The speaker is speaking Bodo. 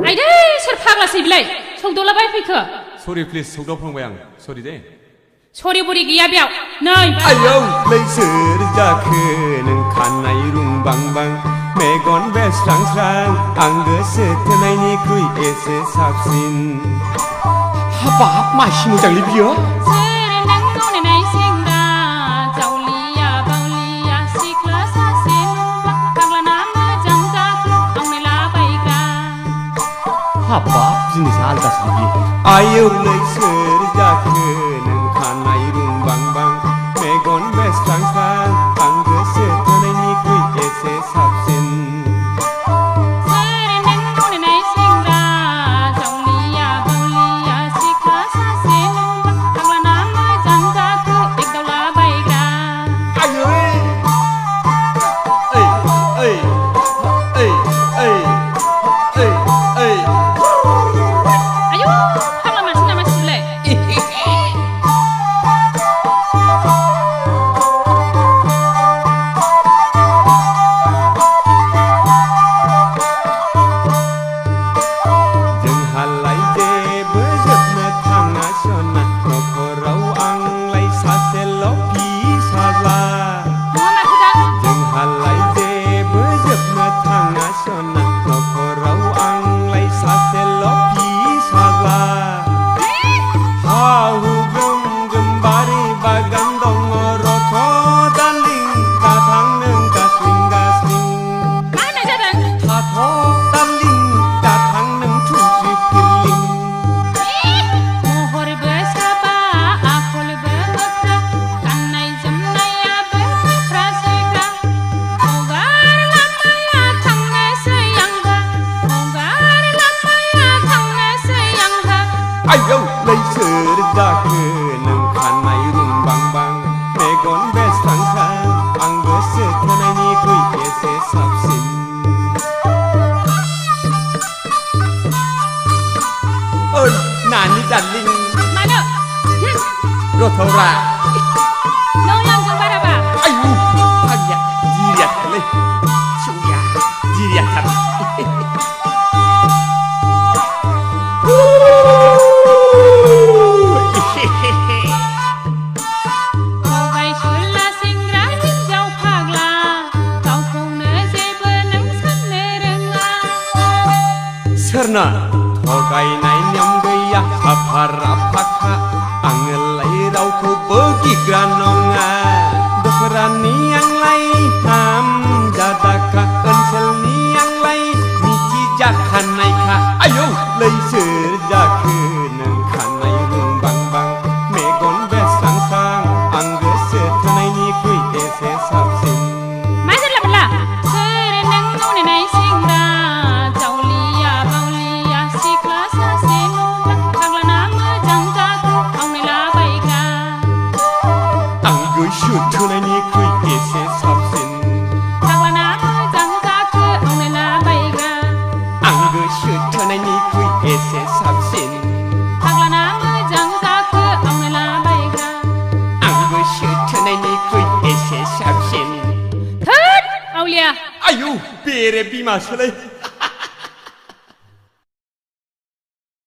आइदै सोर फाग्लासै बिलाय सौदावलाबाय फैखो सरि प्लिज सौदावफ्लांबाय आं सरि दे सरि बरि गैया बेयाव नै आयौ लैसोर जाखो नों खानाय रुंबांबां मेगन बेस्रां-स्रां आं गोसो थोनायनिख्रुइ एसे साबसिन हाबाब मासि मोजांलै बियो हाबाब जिनिसा आलदासो बियो आयौ लैसोर जाखो नों खानाय रुंबांबां मेगन बेस्रां-स्रां आं गोसो थोनायनिख्रुइ एसे साबसिन आयौ लैसोर जाखो नों खानाय रुंबांबां मेगन बेस्रां-स्रां आं गोसो थोनायनिख्रुइ एसे साबसिन ओइ नानि डार्लिं मानो रथ'रा नों आंजों बाराबा आयु आंनिया जिरियाथारलै सौया जिरियाथार सोरना थगायनाय नेम गैया साफा-राफाखा आङोलाय रावखौबो गिग्रा नङा दखरानि आंलाय हामजादाखा ओनसोलनि आंलाय मिथिजाखानायखा आयौ लैसोर जाखो नों खानाय रुंबांबां मेगन बेस्रां-स्रां आं गोसो थोनायनिख्रुइ एसे साबसिन मा जारला मोनला सोर नों मावनाय सेंग्रा गोसो थोनायनिख्रुइ एसे साबसिन फाग्लाना मोजां जाखो आवनायला बायग्रा आं गोसो थोनायनिख्रुइ एसे साबसिन फाग्लाना मोजां जाखो आवनायला बायग्रा आं गोसो थोनायनिख्रुइ एसे साबसिन थोद आवलिया आयु बेरे बिमासोलै